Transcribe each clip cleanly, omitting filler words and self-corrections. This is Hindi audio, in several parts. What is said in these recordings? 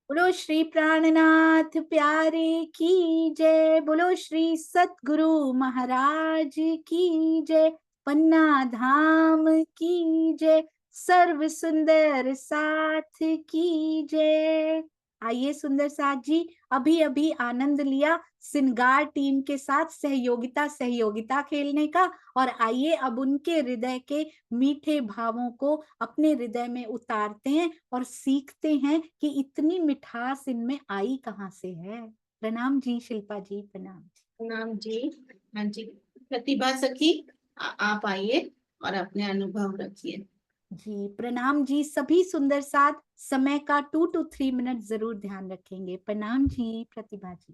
बोलो श्री प्राणनाथ प्यारे की जय। बोलो श्री सतगुरु महाराज की जय। पन्ना धाम की जय। सर्व सुंदर साथ की जय। आइए सुंदर साथ जी, अभी अभी आनंद लिया सिंगार टीम के साथ सहयोगिता सहयोगिता खेलने का। और आइए अब उनके हृदय के मीठे भावों को अपने हृदय में उतारते हैं और सीखते हैं कि इतनी मिठास इनमें आई कहाँ से है। प्रणाम जी शिल्पा जी, प्रणाम जी। प्रणाम जी। हाँ जी, प्रतिभा सखी आप आइए और अपने अनुभव रखिए। जी प्रणाम जी। सभी सुंदर साथ समय का 2 to 3 मिनट जरूर ध्यान रखेंगे। प्रणाम जी प्रतिभा जी।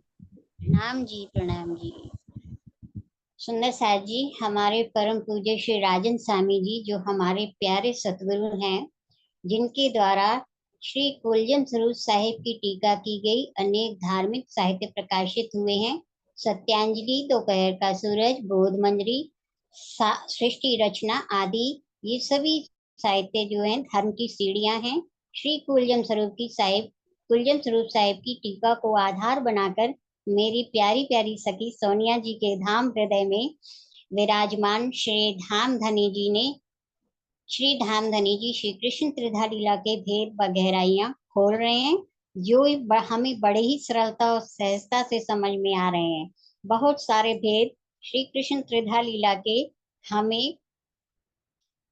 प्रणाम जी, प्रणाम जी। सुंदर साथ जी, हमारे परम पूज्य श्री राजन स्वामी जी जो हमारे प्यारे सतगुरु हैं, जिनके द्वारा श्री कुलजन स्वरूप साहिब की टीका की गई, अनेक धार्मिक साहित्य प्रकाशित हुए हैं। सत्यांजलि, दोपहर का सूरज, बोध मंजरी, सृष्टि रचना आदि, ये सभी साहित्य जो हैं धर्म की सीढ़ियां हैं। श्री कुलजन स्वरूप साहिब की टीका को आधार बनाकर मेरी प्यारी प्यारी सखी सोनिया जी के धाम हृदय में विराजमान श्री धामधनी जी श्री कृष्ण त्रिधा लीला के भेद व गहराइयां खोल रहे हैं, जो हमें बड़े ही सरलता और सहजता से समझ में आ रहे हैं। बहुत सारे भेद श्री कृष्ण त्रिधा लीला के हमें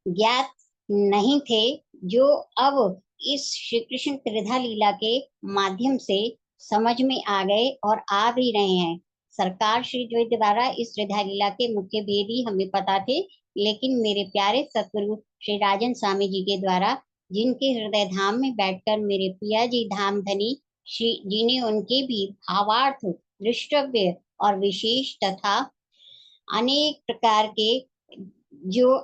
ज्ञात नहीं थे, जो अब इस श्री कृष्ण त्रिधा लीला के माध्यम से समझ में आ गए और आ भी रहे हैं। सरकार श्री जो द्वारा इस त्रिधा लीला के मुख्य भेद ही हमें पता थे, लेकिन मेरे प्यारे सतगुरु श्री राजन स्वामी जी के द्वारा, जिनके हृदय धाम में बैठकर मेरे पिया जी धाम धनी श्री जी ने उनके भी भावार्थ, दृष्टव्य और विशेष तथा अनेक प्रकार के जो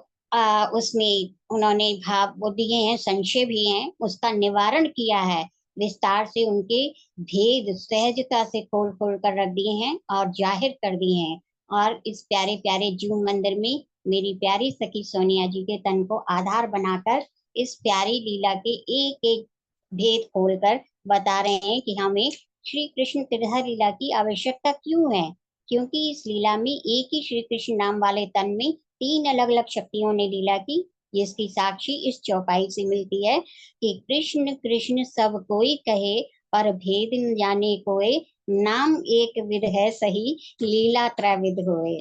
उसमें उन्होंने भाव वो दिए हैं, संशय भी हैं, उसका निवारण किया है। विस्तार से उनके भेद सहजता से खोल खोल कर रख दिए हैं और जाहिर कर दिए हैं। और इस प्यारे प्यारे जीव मंदिर में मेरी प्यारी सखी सोनिया जी के तन को आधार बनाकर इस प्यारी लीला के एक एक भेद खोलकर बता रहे हैं कि हमें श्री कृष्ण त्रिधा लीला की आवश्यकता क्यों है। क्योंकि इस लीला में एक ही श्री कृष्ण नाम वाले तन में 3 अलग अलग शक्तियों ने लीला की, जिसकी साक्षी इस चौपाई से मिलती है कि कृष्ण कृष्ण सब कोई कहे, पर भेद न जाने कोय, नाम एक विध है सही, लीला त्रैविध होए।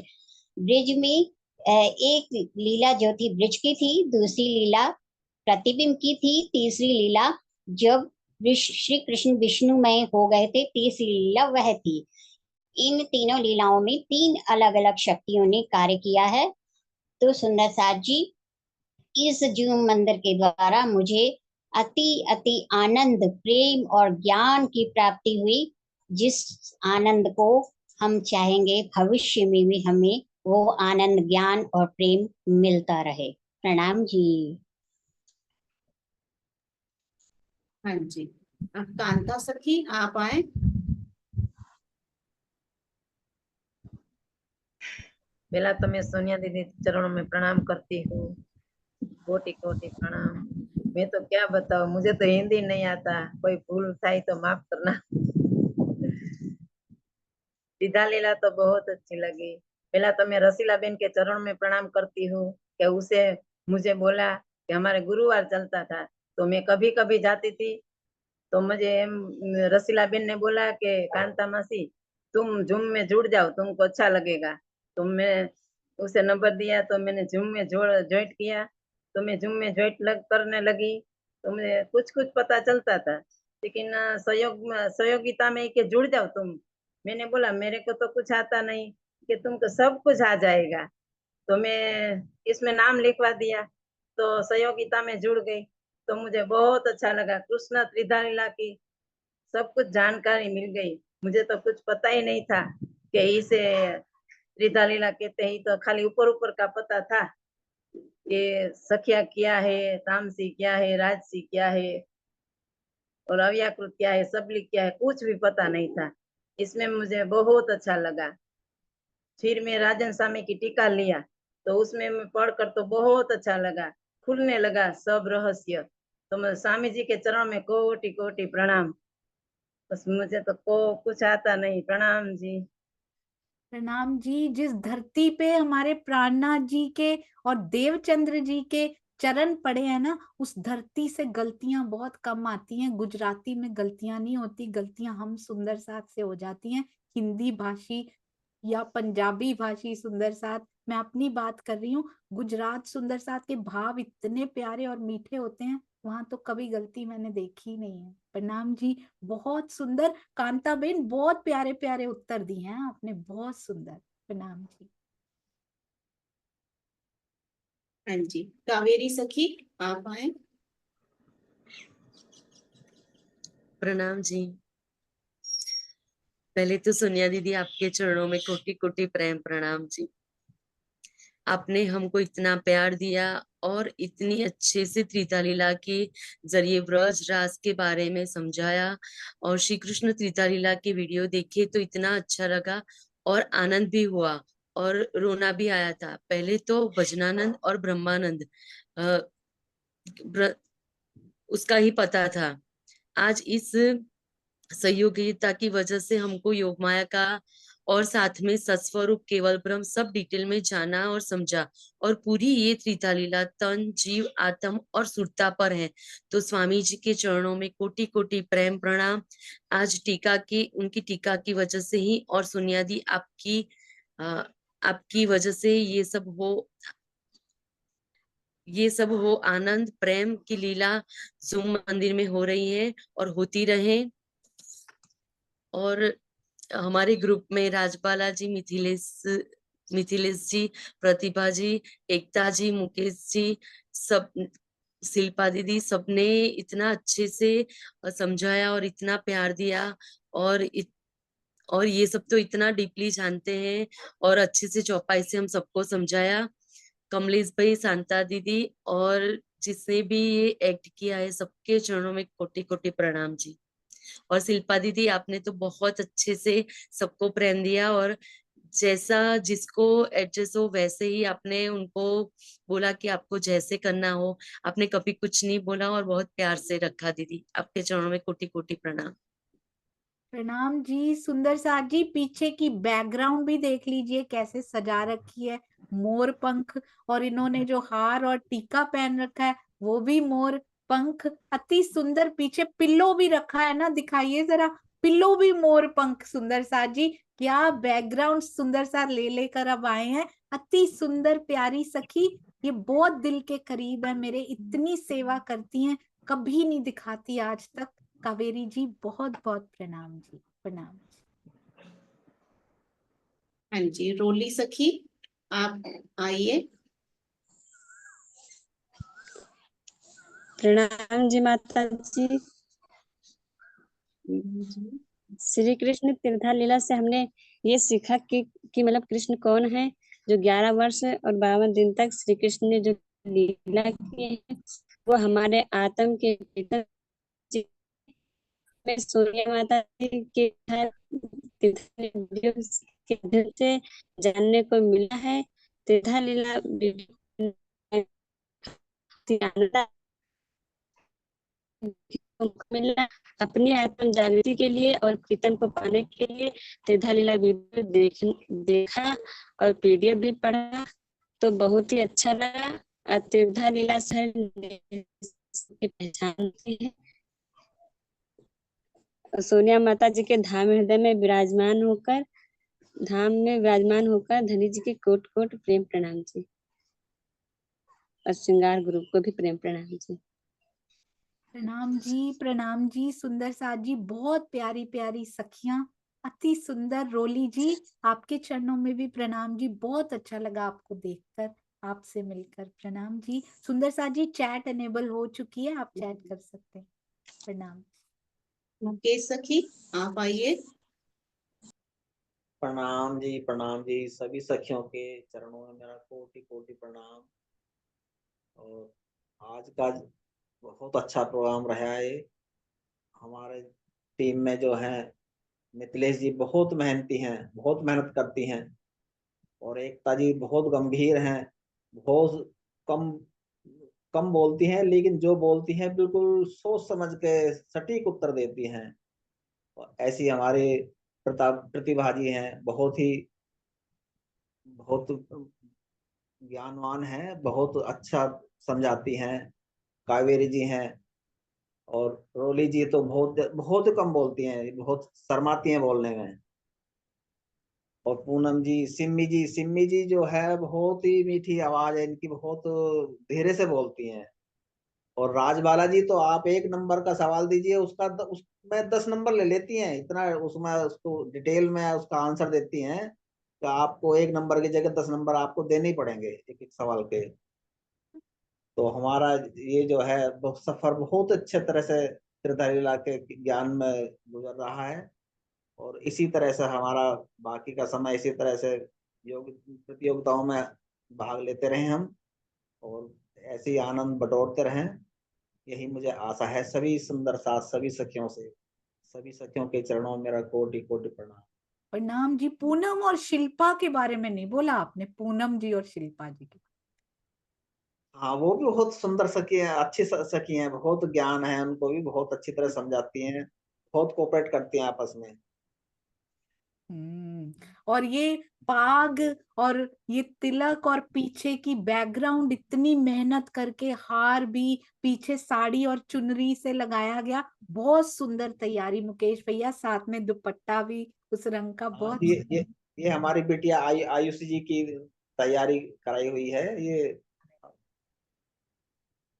ब्रिज में एक लीला जो थी ब्रिज की थी, दूसरी लीला प्रतिबिंब की थी, तीसरी लीला जब श्री कृष्ण विष्णुमय हो गए थे, तीसरी लीला वह थी। इन तीनों लीलाओं में 3 अलग अलग शक्तियों ने कार्य किया है। तो सुंदर साथ जी, इस जीव मंदिर के द्वारा मुझे अति अति आनंद, प्रेम और ज्ञान की प्राप्ति हुई, जिस आनंद को हम चाहेंगे भविष्य में भी हमें वो आनंद, ज्ञान और प्रेम मिलता रहे। प्रणाम जी। हाँ जी, अब कांता सखी आप आए। पहला तो मैं सोनिया दीदी चरणों में प्रणाम करती हूँ। कोटि कोटि प्रणाम। मैं तो क्या बताऊं, मुझे तो हिंदी नहीं आता, कोई भूल था तो माफ करना। सीधा लीला तो बहुत अच्छी लगी। पहला तो मैं रसीला बेन के चरणों में प्रणाम करती हूँ कि उसे मुझे बोला कि हमारे गुरुवार चलता था, तो मैं कभी कभी जाती थी। तो मुझे रसीला बेन ने बोला कि कांता मासी तुम जूम में जुड़ जाओ, तुमको अच्छा लगेगा। तो मैं उसे नंबर दिया, तो मैंने जूम में ज्वाइंट किया। तो मैं जूम में ज्वाइंट करने लगी, तो मुझे कुछ कुछ पता चलता था, लेकिन सहयोगिता में कि जुड़ जाओ तुम। मैंने बोला मेरे को तो कुछ आता नहीं, कि तुमको सब कुछ आ जाएगा। तो मैं इसमें नाम लिखवा दिया, तो सहयोगिता में जुड़ गई। तो मुझे बहुत अच्छा लगा, कृष्ण त्रिधा लीला की सब कुछ जानकारी मिल गई। मुझे तो कुछ पता ही नहीं था कि इसे त्रिधा लीला कहते ही, तो खाली ऊपर ऊपर का पता था कि सखिया क्या है, तामसी क्या है, राजसी क्या है और अव्याकृत क्या है, सबली क्या है, कुछ भी पता नहीं था। इसमें मुझे बहुत अच्छा लगा। फिर मैं राजन स्वामी की टीका लिया, तो उसमें मैं पढ़कर तो बहुत अच्छा लगा, खुलने लगा सब रहस्य। तो मैं स्वामी जी के चरण में कोटि कोटि प्रणाम। बस मुझे तो कुछ आता नहीं। प्रणाम जी। प्रणाम जी। जिस धरती पे हमारे प्राणनाथ जी के और देवचंद्र जी के चरण पड़े हैं ना, उस धरती से गलतियां बहुत कम आती हैं। गुजराती में गलतियां नहीं होती, गलतियां हम सुंदर साथ से हो जाती हैं। हिंदी भाषी या पंजाबी भाषी सुंदर साथ, मैं अपनी बात कर रही हूँ। गुजरात सुंदर साथ के भाव इतने प्यारे और मीठे होते हैं, वहां तो कभी गलती मैंने देखी ही नहीं है। प्रणाम जी। बहुत सुंदर कांताबेन, बहुत प्यारे प्यारे उत्तर दिए हैं आपने, बहुत सुंदर। प्रणाम जी। हाँ जी, कावेरी सखी आप आए। प्रणाम जी। पहले तो सोनिया दीदी आपके चरणों में कोटि कोटि प्रेम प्रणाम जी। आपने हमको इतना प्यार दिया और इतनी अच्छे से त्रिता लीला के जरिए ब्रज रास के बारे में समझाया, और श्री कृष्ण त्रिता लीला के वीडियो देखे तो इतना अच्छा लगा और आनंद भी हुआ और रोना भी आया था। पहले तो भजनानंद और ब्रह्मानंद अ, ब्र- उसका ही पता था। आज इस सहयोगिता की वजह से हमको योग माया का और साथ में सत्स्वरूप केवल ब्रह्म सब डिटेल में जाना और समझा। और पूरी ये त्रिता लीला तन जीव आत्म और सुरता पर है। तो स्वामी जी के चरणों में कोटि कोटि प्रेम प्रणाम। आज टीका की, उनकी टीका की वजह से ही और सोनिया दी आपकी वजह से ये सब हो आनंद प्रेम की लीला जूम मंदिर में हो रही है और होती रहे। और हमारे ग्रुप में राजबाला जी, मिथिलेश जी, प्रतिभा जी, एकता जी, मुकेश जी, सब, शिल्पा दीदी, सबने इतना अच्छे से समझाया और इतना प्यार दिया। और और ये सब तो इतना डीपली जानते हैं और अच्छे से चौपाई से हम सबको समझाया। कमलेश भाई, शांता दीदी और जिसने भी ये एक्ट किया है, सबके चरणों में कोटि कोटि प्रणाम जी। और शिल्पा दीदी, आपने तो बहुत अच्छे से सबको प्रेम दिया और जैसा जिसको एडजस्ट हो वैसे ही आपने उनको बोला कि आपको जैसे करना हो। आपने कभी कुछ नहीं बोला और बहुत प्यार से रखा। दीदी आपके चरणों में कोटि कोटि प्रणाम। प्रणाम जी। सुंदर साथ जी, पीछे की बैकग्राउंड भी देख लीजिए कैसे सजा रखी है। मोर पंख, और इन्होंने जो हार और टीका पहन रखा है वो भी मोर पंख, अति सुंदर। पीछे पिल्लो भी रखा है ना, दिखाइए जरा, पिल्लो भी मोर पंख। सुंदर साथ जी, क्या बैकग्राउंड सुंदर साथ ले लेकर अब आए हैं। अति सुंदर प्यारी सखी, ये बहुत दिल के करीब है मेरे, इतनी सेवा करती हैं, कभी नहीं दिखाती आज तक। कावेरी जी, बहुत बहुत प्रणाम जी। प्रणाम। हाँ जी, रोली सखी आप आइए। प्रणाम जी माता जी। श्री कृष्ण तीर्था लीला से हमने ये सीखा कि मतलब कृष्ण कौन है। जो 11 वर्ष और 52 दिन तक श्री कृष्ण ने जो लीला की है वो हमारे आत्म के भीतर में सूर्य माता जी के तीर्था वीडियो के माध्यम से जानने को मिला है। तीर्था लीला मिलना अपनी आत्म जागृति के लिए और प्रीतम को पाने के लिए त्रिधा लीला वीडियो देखा और पीडीएफ भी पढ़ा तो बहुत ही अच्छा लगा। और त्रिधा लीला से की पहचान है। सोनिया माता जी के धाम हृदय में विराजमान होकर धनी जी के कोट कोट प्रेम प्रणाम जी। और श्रृंगार ग्रुप को भी प्रेम प्रणाम जी। प्रणाम जी। प्रणाम जी। सुंदर साथ जी, बहुत प्यारी प्यारी सखियां, अति सुंदर। रोली जी, आपके चरणों में भी प्रणाम जी, बहुत अच्छा लगा आपको देखकर, आपसे मिलकर। प्रणाम जी। सुंदर साथ जी, चैट एनेबल हो चुकी है, आप चैट कर सकते हैं। प्रणाम। मुकेश सखी आप आइए। प्रणाम जी। सभी सखियों के चरणों में मेरा कोटि कोटि प्रणाम। और आज का बहुत अच्छा प्रोग्राम रहा है। हमारे टीम में जो है मिथिलेश जी बहुत मेहनती हैं, बहुत मेहनत करती हैं। और एकता जी बहुत गंभीर हैं, बहुत कम कम बोलती हैं, लेकिन जो बोलती हैं बिल्कुल सोच समझ के सटीक उत्तर देती हैं। और ऐसी हमारे प्रतिभा जी हैं, बहुत ज्ञानवान हैं, बहुत अच्छा समझाती हैं। कावेरी जी हैं, और रोली जी तो बहुत बहुत कम बोलती हैं, बहुत शर्माती हैं बोलने में। और पूनम जी, सिम्मी जी जो है बहुत ही मीठी आवाज है इनकी, बहुत धीरे से बोलती हैं। और राजबाला जी तो आप एक नंबर का सवाल दीजिए, उसमें 10 नंबर ले लेती हैं, इतना उसमें उसको डिटेल में उसका आंसर देती हैं कि आपको 1 नंबर की जगह 10 नंबर आपको देने ही पड़ेंगे एक एक सवाल के। तो हमारा ये जो है सफर बहुत अच्छे तरह से त्रिधारी लीला के ज्ञान में गुजर रहा है। और इसी तरह से हमारा बाकी का समय इसी तरह से योग प्रतियोगिताओं में भाग लेते रहे हम, और ऐसे ही आनंद बटोरते रहें, यही मुझे आशा है। सभी सुंदर साथ सभी सखियों के चरणों में मेरा कोटि कोटि प्रणाम। प्रणाम जी। पूनम और शिल्पा के बारे में नहीं बोला आपने, पूनम जी और शिल्पा जी के। हाँ, वो भी बहुत सुंदर सखी हैं, अच्छी सखी हैं, बहुत ज्ञान है उनको भी, बहुत अच्छी तरह समझाती हैं, बहुत कोऑपरेट करती हैं आपस में। और ये पाग और ये तिलक और पीछे की बैकग्राउंड, इतनी मेहनत करके हार भी पीछे साड़ी और चुनरी से लगाया गया, बहुत सुंदर तैयारी मुकेश भैया, साथ में दुपट्टा भी उस रंग का, हाँ, बहुत ये हमारी बिटिया आयुष जी की तैयारी कराई हुई है ये।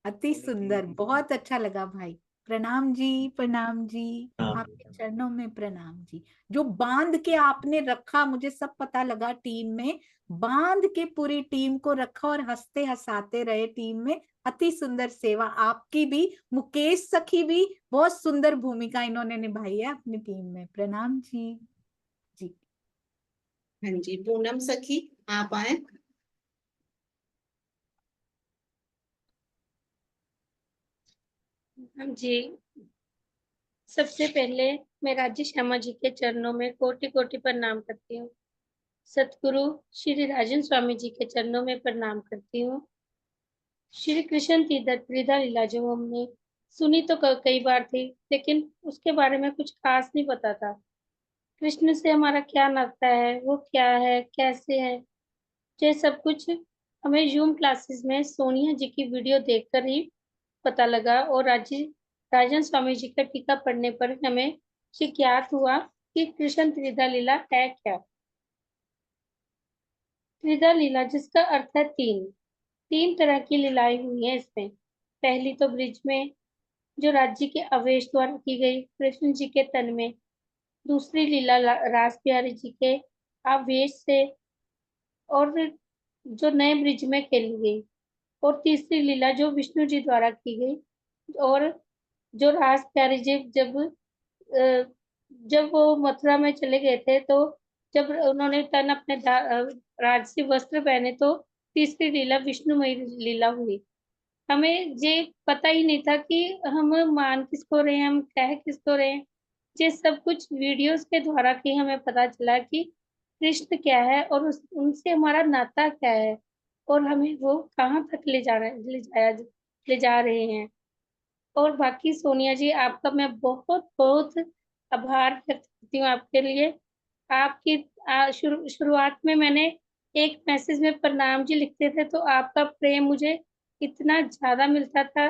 अति होली सुंदर, की बहुत अच्छा लगा भाई। प्रणाम जी, प्रणाम जी, हाँ, आपके चरणों में प्रणाम जी। जो बांध के आपने रखा, मुझे सब पता लगा टीम में, बांध के पूरी टीम को रखा और हंसते हंसाते रहे टीम में। अति सुंदर सेवा आपकी भी, मुकेश सखी भी बहुत सुंदर भूमिका इन्होंने निभाई है अपनी टीम में। प्रणाम जी। जी हाँ जी, पूनम सखी आप आए। हम जी, सबसे पहले मैं राज्य श्यामा जी के चरणों में कोटि कोटि प्रणाम करती हूँ। सतगुरु श्री राजन स्वामी जी के चरणों में प्रणाम करती हूँ। श्री कृष्ण की त्रिधा लीला जो हमने सुनी तो कई बार थी, लेकिन उसके बारे में कुछ खास नहीं पता था। कृष्ण से हमारा क्या नाता है, वो क्या है, कैसे है, ये सब कुछ हमें जूम क्लासेस में सोनिया जी की वीडियो देखकर ही पता लगा। और राजन स्वामी जी का टीका पढ़ने पर हमें ये ज्ञात हुआ कि कृष्ण त्रिधा लीला है क्या। त्रिधा लीला जिसका अर्थ है तीन तरह की लीलाएं हुई हैं इसमें। पहली तो ब्रिज में जो राज्य के आवेश द्वारा की गई कृष्ण जी के तन में। दूसरी लीला रास बिहारी जी के आवेश से और जो नए ब्रिज में खेली गई। और तीसरी लीला जो विष्णु जी द्वारा की गई। और जो रास प्यारे जी जब वो मथुरा में चले गए थे, तो जब उन्होंने तन अपने राजसी वस्त्र पहने, तो तीसरी लीला विष्णुमयी लीला हुई। हमें ये पता ही नहीं था कि हम मान किसको रहे हैं, हम कह किसको रहे हैं। ये सब कुछ वीडियोस के द्वारा की हमें पता चला कि कृष्ण क्या है और उनसे हमारा नाता क्या है, और हमें वो कहाँ तक ले जा रहे हैं। और बाकी सोनिया जी, आपका मैं बहुत बहुत आभार व्यक्त करती हूँ आपके लिए। आपकी शुरुआत में मैंने एक मैसेज में प्रणाम जी लिखते थे, तो आपका प्रेम मुझे इतना ज्यादा मिलता था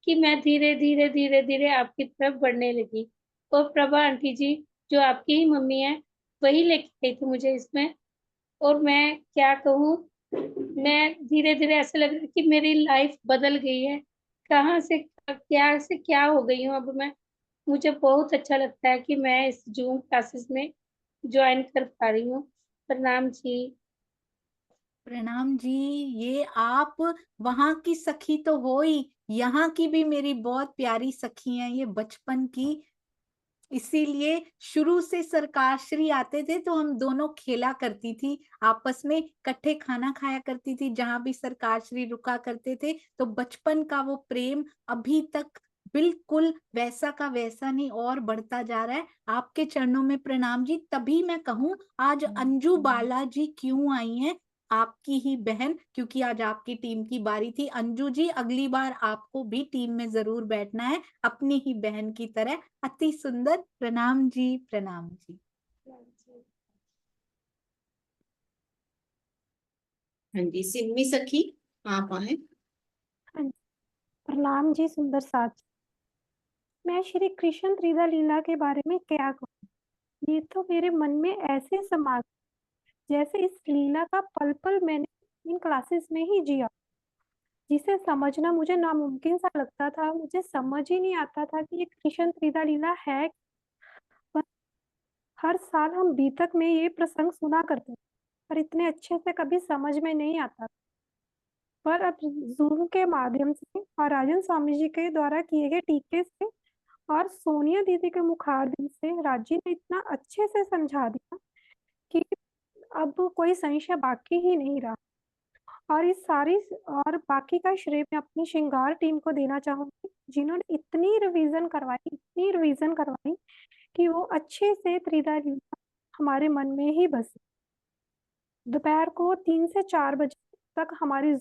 कि मैं धीरे धीरे धीरे धीरे आपकी तरफ बढ़ने लगी। और प्रभा आंटी जी जो आपकी ही मम्मी है, वही लेके आई थी मुझे इसमें। और मैं क्या कहूँ, मैं धीरे धीरे ऐसे लग रहा है कि मेरी लाइफ बदल गई है। कहाँ से क्या हो गई हूँ अब मैं। मुझे बहुत अच्छा लगता है कि मैं इस जूम क्लासेस में ज्वाइन कर पा रही हूँ। प्रणाम जी। प्रणाम जी। ये आप वहां की सखी तो हो ही, यहाँ की भी मेरी बहुत प्यारी सखी हैं ये बचपन की। इसीलिए शुरू से सरकारश्री आते थे तो हम दोनों खेला करती थी, आपस में इकट्ठे खाना खाया करती थी, जहां भी सरकारश्री रुका करते थे। तो बचपन का वो प्रेम अभी तक बिल्कुल वैसा का वैसा नहीं, और बढ़ता जा रहा है। आपके चरणों में प्रणाम जी। तभी मैं कहूँ आज अंजू बाला जी क्यों आई हैं, आपकी ही बहन, क्योंकि आज आपकी टीम की बारी थी। अंजू जी, अगली बार आपको भी टीम में जरूर बैठना है, अपनी ही बहन की तरह। अति सुंदर, प्रणाम जी, प्रणाम जी। हाँ जी, सिम्मी सखी आप आए। प्रणाम जी सुंदर साथ। मैं श्री कृष्ण त्रिधा लीला के बारे में क्या कहूँ, ये तो मेरे मन में ऐसे समा गया, जैसे इस लीला का पल पल मैंने इन क्लासेस में ही जिया, जिसे समझना मुझे नामुमकिन सा लगता था। मुझे समझ ही नहीं आता था कि ये कृष्ण त्रिधा लीला है। पर हर साल हम बीतक में ये प्रसंग सुना करते, पर इतने अच्छे से कभी समझ में नहीं आता। पर अब जूम के माध्यम से और राजन स्वामी जी के द्वारा किए गए टीके से और सोनिया दीदी के मुखारबिन से राजी ने इतना अच्छे से समझा दिया कि अब कोई संशय बाकी ही नहीं रहा। और इस सारी और बाकी का श्रेय मैं अपनी श्रृंगार टीम को देना चाहूंगी, जिन्होंने इतनी रिवीजन करवाई कि वो अच्छे से त्रिधा लीला हमारे मन में ही बसी। दोपहर को 3 से 4 बजे तक हमारी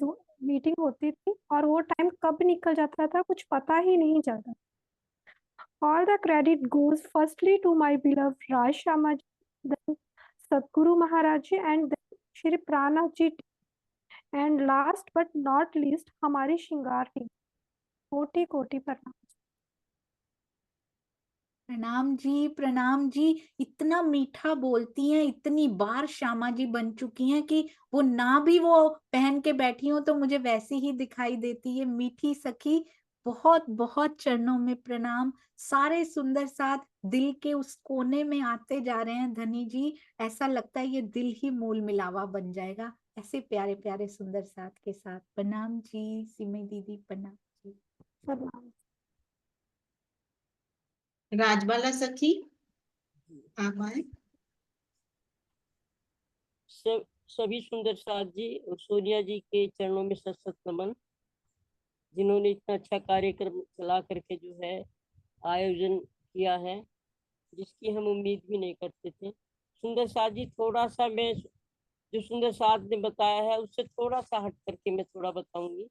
मीटिंग होती थी और वो टाइम कब निकल जाता था कुछ पता ही नहीं चलता। All the credit goes firstly to my beloved Raj Sharma ji, then Sadhguru Maharaj ji, and then Shri Pranath ji, and last but not least हमारी श्रृंगार टीम। कोटि कोटि प्रणाम। प्रणाम जी, प्रणाम जी। इतना मीठा बोलती हैं, इतनी बार श्यामा जी बन चुकी हैं कि वो ना भी वो पहन के बैठी हो तो मुझे वैसी ही दिखाई देती है। मीठी सखी, बहुत बहुत चरणों में प्रणाम। सारे सुंदर साथ दिल के उस कोने में आते जा रहे हैं धनी जी। ऐसा लगता है ये दिल ही मूल मिलावा बन जाएगा, ऐसे प्यारे प्यारे सुंदर साथ के साथ। प्रणाम जी सिमी दीदी, प्रणाम जी। प्रणाम। राजबाला सखी आप आए। सभी सुंदर साथ जी और सोनिया जी के चरणों में सत सत नमन, जिन्होंने इतना अच्छा कार्यक्रम चला करके जो है आयोजन किया है, जिसकी हम उम्मीद भी नहीं करते थे। सुंदर साथ जी, थोड़ा सा मैं जो सुंदर साथ ने बताया है उससे थोड़ा सा हट करके मैं थोड़ा बताऊंगी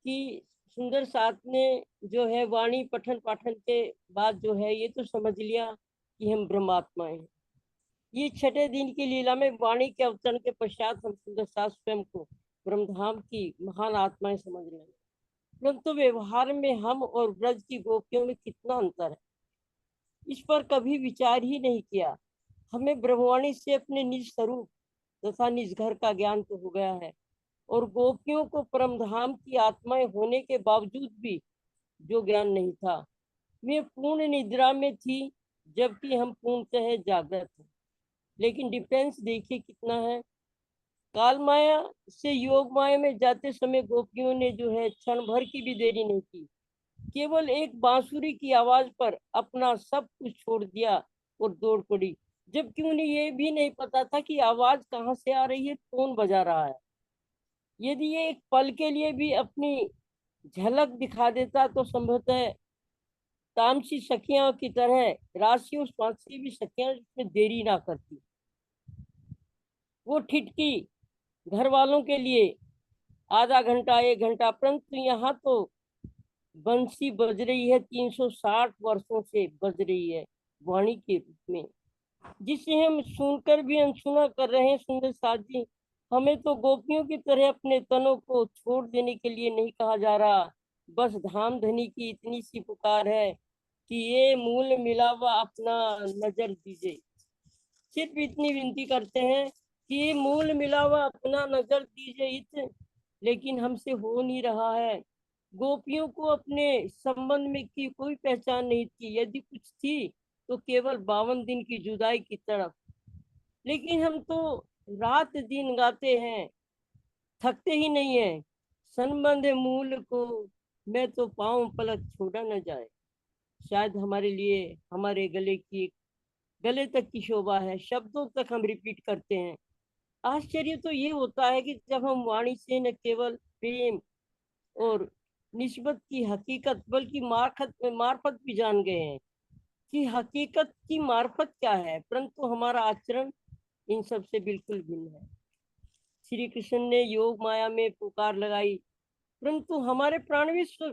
कि सुंदर साथ ने जो है वाणी पठन पाठन के बाद जो है ये तो समझ लिया कि हम ब्रह्मात्माएं हैं। ये छठे दिन की लीला में वाणी के अवतरण के पश्चात हम सुंदर साथ स्वयं को ब्रह्मधाम की महान आत्माएं समझ रहे हैं, परंतु व्यवहार में हम और ब्रज की गोपियों में कितना अंतर है, इस पर कभी विचार ही नहीं किया। हमें ब्रह्मवाणी से अपने निज स्वरूप तथा निज घर का ज्ञान तो हो गया है, और गोपियों को परमधाम की आत्माएं होने के बावजूद भी जो ज्ञान नहीं था, वे पूर्ण निद्रा में थी जबकि हम पूर्णतः जागृत हैं। लेकिन डिफरेंस देखिए कितना है। काल माया से योग माया में जाते समय गोपियों ने जो है क्षण भर की भी देरी नहीं की, केवल एक बांसुरी की आवाज पर अपना सब कुछ छोड़ दिया और दौड़ पड़ी, जबकि उन्हें ये भी नहीं पता था कि आवाज कहाँ से आ रही है, कौन बजा रहा है। यदि ये एक पल के लिए भी अपनी झलक दिखा देता तो संभवतः तामसी सखियां की तरह राशियों स्वासी भी सखियां इसमें देरी ना करती। वो ठिठकी घर वालों के लिए आधा घंटा 1 घंटा, परंतु यहाँ तो बंसी बज रही है, 360 वर्षों से बज रही है वाणी के रूप में, जिसे हम सुनकर भी अनसुना कर रहे हैं। सुंदर साथ जी, हमें तो गोपियों की तरह अपने तनों को छोड़ देने के लिए नहीं कहा जा रहा, बस धाम धनी की इतनी सी पुकार है कि ये मूल मिलावा अपना नजर दीजिए। सिर्फ इतनी विनती करते हैं कि ये मूल मिलावा अपना नजर दीजिए, लेकिन हमसे हो नहीं रहा है। गोपियों को अपने संबंध में की कोई पहचान नहीं थी, यदि कुछ थी तो केवल 52 दिन की जुदाई की तरफ। लेकिन हम तो रात दिन गाते हैं, थकते ही नहीं है। संबंध मूल को मैं तो पाँव पलक छोड़ा न जाए, शायद हमारे लिए हमारे गले तक की शोभा है, शब्दों तक हम रिपीट करते हैं। आश्चर्य तो ये होता है कि जब हम वाणी से न केवल प्रेम और निस्बत की हकीकत बल्कि मार्फत भी जान गए हैं कि हकीकत की मार्फत क्या है, परंतु हमारा आचरण इन सब से बिल्कुल भिन्न है। श्री कृष्ण ने योग माया में पुकार लगाई, परंतु हमारे प्राणविश्व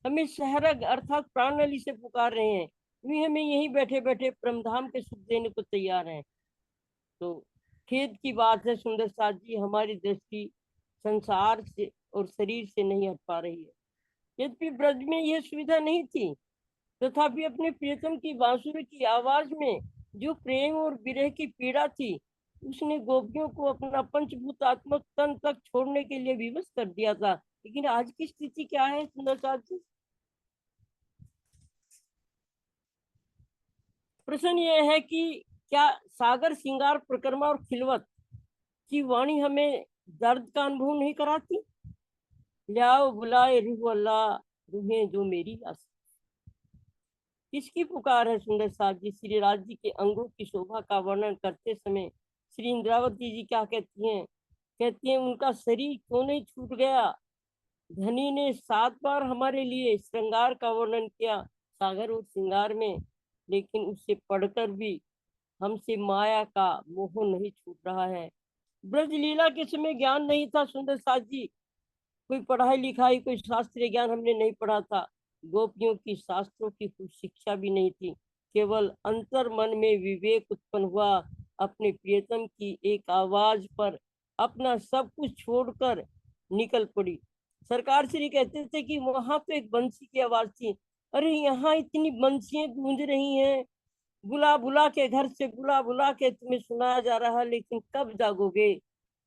हमें सहरग अर्थात प्राण नली से पुकार रहे हैं। वे हमें यहीं बैठे बैठे परमधाम के सुख देने को तैयार हैं। तो खेद की बात है सुंदर साथ जी, हमारी दृष्टि संसार से और शरीर से नहीं हट पा रही है। यद्यपि ब्रज में यह सुविधा नहीं थी, तथापि अपने प्रियतम की बांसुरी की आवाज में जो प्रेम और विरह की पीड़ा थी, उसने गोपियों को अपना पंचभूतात्मक तन तक छोड़ने के लिए विवश कर दिया था। लेकिन आज की स्थिति क्या है सुंदर साथ जी? प्रश्न ये है कि क्या सागर श्रृंगार प्रकरमा और खिलवत की वाणी हमें दर्द का अनुभव नहीं कराती? लाओ बुलाए रूह अल्लाह, रूहें जो मेरी आस। किसकी पुकार है सुंदर साथ जी? श्री राज जी के अंगों की शोभा का वर्णन करते समय श्री इंद्रावती जी क्या कहती हैं? कहती हैं, उनका शरीर क्यों नहीं छूट गया? धनी ने 7 बार हमारे लिए श्रृंगार का वर्णन किया सागर और श्रृंगार में, लेकिन उसे पढ़कर भी हमसे माया का मोह नहीं छूट रहा है। ब्रज लीला के समय ज्ञान नहीं था सुंदर साथ जी, कोई पढ़ाई लिखाई कोई शास्त्रीय ज्ञान हमने नहीं पढ़ा था। गोपियों की शास्त्रों की कुछ शिक्षा भी नहीं थी। केवल अंतर मन में विवेक उत्पन्न हुआ, अपने प्रियतम की एक आवाज पर अपना सब कुछ छोड़कर निकल पड़ी। सरकार श्री कहते थे कि वहां तो एक बंसी की आवाज थी, अरे यहाँ इतनी बंसियां गूंज रही हैं, बुला बुला के घर से बुला बुला के तुम्हें सुनाया जा रहा है, लेकिन कब जागोगे?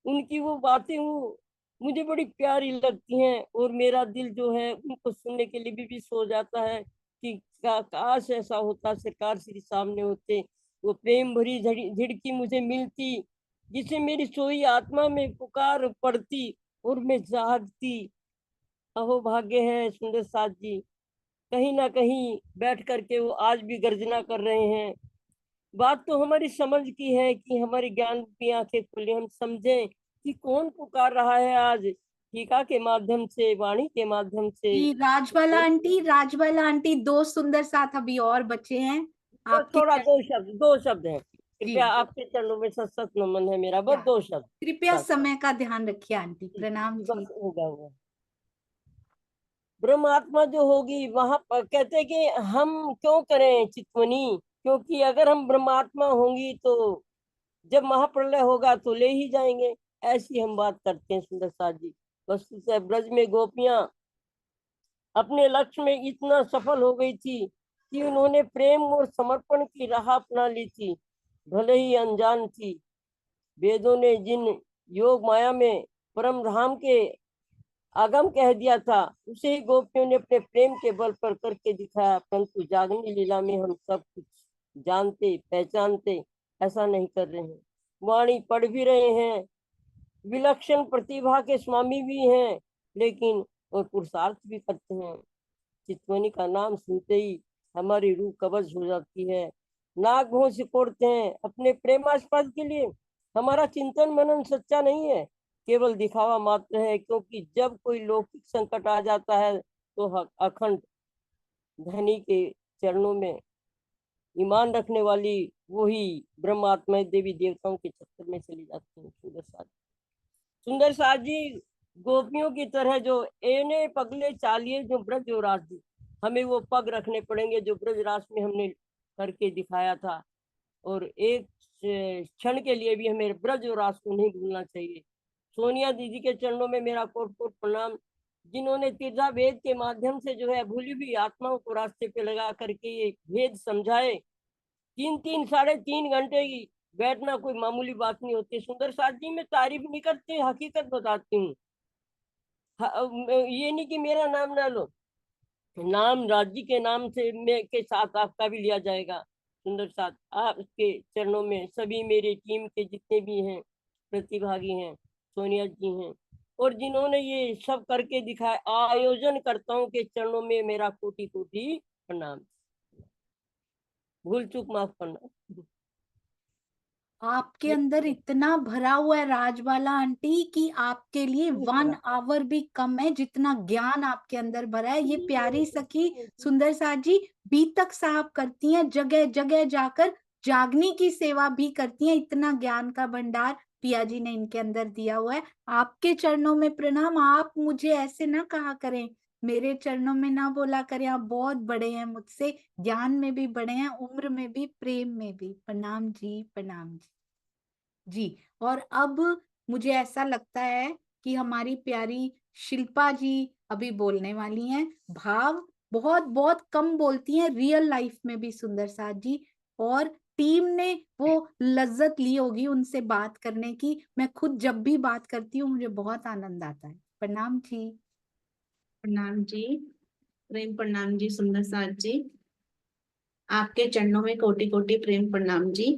उनकी वो बातें वो मुझे बड़ी प्यारी लगती हैं और मेरा दिल जो है उनको सुनने के लिए भी सो जाता है कि काश ऐसा होता, सरकार श्री सामने होते, वो प्रेम भरी झिड़की मुझे मिलती, जिसे मेरी सोई आत्मा में पुकार पड़ती और मैं जागती। अहो भाग्य है सुंदर साथ जी, कहीं ना कहीं बैठ करके वो आज भी गर्जना कर रहे हैं। बात तो हमारी समझ की है कि हमारी ज्ञान की आंखें खुले, हम समझें कि कौन पुकार रहा है आज टीका के माध्यम से, वाणी के माध्यम से। राजबाला आंटी 2 सुंदर साथ अभी और बचे हैं आपके। थोड़ा 2 शब्द हैं, कृपया आपके चरणों में सत नमन है मेरा, बस 2 शब्द। कृपया समय का ध्यान रखिए आंटी, प्रणाम जी। बस होगा। ब्रह्मात्मा जो होगी वहां पर कहते कि हम क्यों करें चितवनी, क्योंकि अगर हम ब्रह्मात्मा होंगी तो जब महाप्रलय होगा तो ले ही जाएंगे। ऐसी हम बात करते हैं सुंदर साथ जी। वस्तुतः ब्रज में गोपियां अपने लक्ष्य में इतना सफल हो गई थी कि उन्होंने प्रेम और समर्पण की राह अपना ली थी, भले ही अनजान थी। वेदों ने जिन योग माया में परम धाम के आगम कह दिया था, उसे ही गोपियों ने अपने प्रेम के बल पर करके दिखाया। परंतु जागनी लीला में हम सब कुछ जानते पहचानते ऐसा नहीं कर रहे हैं। वाणी पढ़ भी रहे हैं, विलक्षण प्रतिभा के स्वामी भी हैं, लेकिन और पुरुषार्थ भी करते हैं। चितवनी का नाम सुनते ही हमारी रूह कब्ज हो जाती है, नाक मुंह सिकोड़ते हैं अपने प्रेमास्पद के लिए। हमारा चिंतन मनन सच्चा नहीं है, केवल दिखावा मात्र है, क्योंकि जब कोई लौकिक संकट आ जाता है तो अखंड धनी के चरणों में ईमान रखने वाली वही ब्रह्मात्मा देवी देवताओं के चक्कर में चली जाती है। सुंदर साथ जी गोपियों की तरह जो एने पगले चालिए जो ब्रज और रास जी, हमें वो पग रखने पड़ेंगे जो ब्रज रास में हमने करके दिखाया था, और एक क्षण के लिए भी हमें ब्रज और रास को नहीं भूलना चाहिए। सोनिया दीदी के चरणों में मेरा कोट कोट प्रणाम, जिन्होंने तीर्था वेद के माध्यम से जो है भूली हुई आत्माओं को रास्ते पे लगा करके ये भेद समझाए। 3 साढ़े 3 घंटे की बैठना कोई मामूली बात नहीं होती। सुंदर साथ जी मैं तारीफ नहीं करती, हकीकत बताती हूँ। ये नहीं कि मेरा नाम ना लो, नाम राज्य के नाम से के साथ आपका भी लिया जाएगा। सुंदर साथ आपके चरणों में सभी मेरी टीम के जितने भी हैं प्रतिभागी हैं, सोनिया जी हैं, और जिन्होंने ये सब करके दिखाया, आयोजनकर्ताओं के चरणों में मेरा कोटि कोटि प्रणाम। भूल चूक माफ करना। आपके अंदर इतना भरा हुआ है राजबाला आंटी कि आपके लिए 1 आवर भी कम है, जितना ज्ञान आपके अंदर भरा है। ये प्यारी सखी सुंदर साथ जी बीतक साहब करती हैं, जगह जगह जाकर जागने की सेवा भी करती हैं। इतना ज्ञान का भंडार पिया जी ने इनके अंदर दिया हुआ है। आपके चरणों में प्रणाम। आप मुझे ऐसे ना कहा करें, मेरे चरणों में ना बोला करें। आप बहुत बड़े हैं मुझसे, ज्ञान में भी बड़े हैं, उम्र में भी, प्रेम में भी। प्रणाम जी, प्रणाम जी। जी, और अब मुझे ऐसा लगता है कि हमारी प्यारी शिल्पा जी अभी बोलने वाली हैं। भाव बहुत बहुत कम बोलती हैं रियल लाइफ में भी सुंदर साथ जी, और टीम ने वो लज्जत ली होगी उनसे बात करने की। मैं खुद जब भी बात करती हूँ मुझे बहुत आनंद आता है। प्रणाम जी। प्रणाम जी, प्रेम प्रणाम जी सुंदर साथ जी। आपके चरणों में कोटि कोटि प्रेम प्रणाम जी।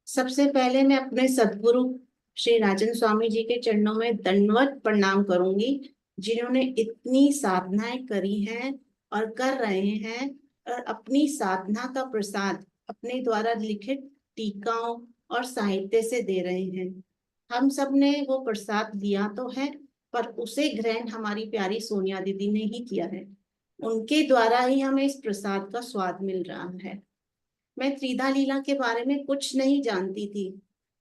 सबसे पहले मैं अपने सदगुरु श्री राजन स्वामी जी के चरणों में दंडवत प्रणाम करूंगी, जिन्होंने इतनी साधनाएं करी हैं और कर रहे हैं, और अपनी साधना का प्रसाद अपने द्वारा लिखित टीकाओं और साहित्य से दे रहे हैं। हम सब ने वो प्रसाद लिया तो है, पर उसे ग्रहण हमारी प्यारी सोनिया दीदी ने ही किया है। उनके द्वारा ही हमें इस प्रसाद का स्वाद मिल रहा है। मैं त्रिधा लीला के बारे में कुछ नहीं जानती थी,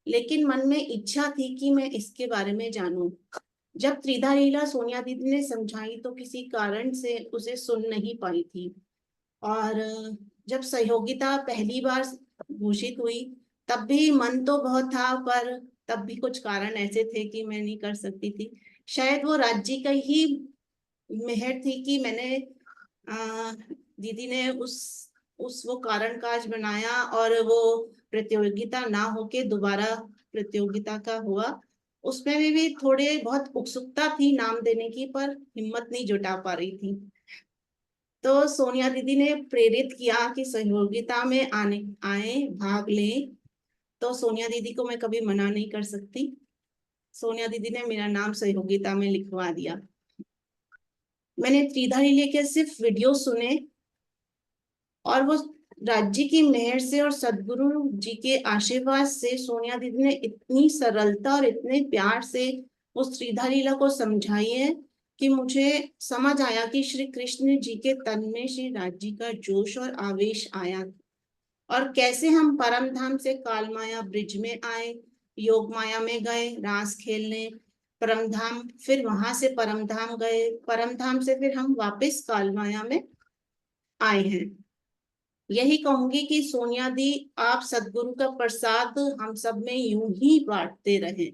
लेकिन मन में इच्छा थी कि मैं इसके बारे में जानूं। जब त्रिधा लीला सोनिया दीदी ने समझाई तो किसी कारण से उसे सुन नहीं पाई थी, और जब सहयोगिता पहली बार घोषित हुई तब भी मन तो बहुत था, पर तब भी कुछ कारण ऐसे थे कि मैं नहीं कर सकती थी। शायद वो राज्य का ही मेहर थी कि मैंने दीदी ने उस वो कारण काज बनाया, और वो प्रतियोगिता ना होके दोबारा प्रतियोगिता का हुआ। उसमें भी थोड़े बहुत उत्सुकता थी नाम देने की, पर हिम्मत नहीं जुटा पा रही थी। तो सोनिया दीदी ने प्रेरित किया कि सहयोगिता में आए भाग लें। तो सोनिया दीदी को मैं कभी मना नहीं कर सकती। सोनिया दीदी ने मेरा नाम सहयोगिता में लिखवा दिया। मैंने त्रिधा लीला के सिर्फ वीडियो सुने, और वो राज्य की मेहर से और सदगुरु जी के आशीर्वाद से सोनिया दीदी ने इतनी सरलता और इतने प्यार से उस त्रिधा लीला को समझाई है कि मुझे समझ आया कि श्री कृष्ण जी के तन में श्री राज्य का जोश और आवेश आया, और कैसे हम परम धाम से काल माया ब्रिज में आए, योग माया में गए रास खेलने, परम धाम, फिर वहां से परम धाम गए, परम धाम से फिर हम वापस काल माया में आए हैं। यही कहूंगी कि सोनिया दी, आप सदगुरु का प्रसाद हम सब में यूं ही बांटते रहे।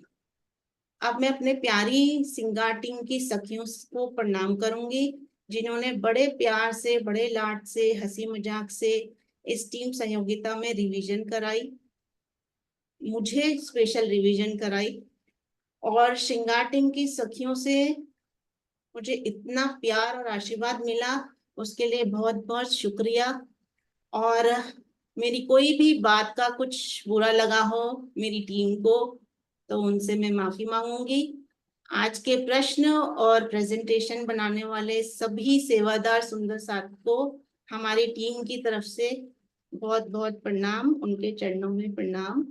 अब मैं अपने प्यारी सिंगार टीम की सखियों को प्रणाम करूंगी, जिन्होंने बड़े प्यार से, बड़े लाड से, हंसी मजाक से इस टीम सहयोगिता में रिवीजन कराई, मुझे स्पेशल रिवीजन कराई, और श्रृंगार टीम की सखियों से मुझे इतना प्यार और आशीर्वाद मिला, उसके लिए बहुत बहुत शुक्रिया। और मेरी कोई भी बात का कुछ बुरा लगा हो मेरी टीम को, तो उनसे मैं माफी मांगूंगी। आज के प्रश्न और प्रेजेंटेशन बनाने वाले सभी सेवादार सुंदर साथ को हमारी टीम की तरफ से बहुत बहुत प्रणाम, उनके चरणों में प्रणाम।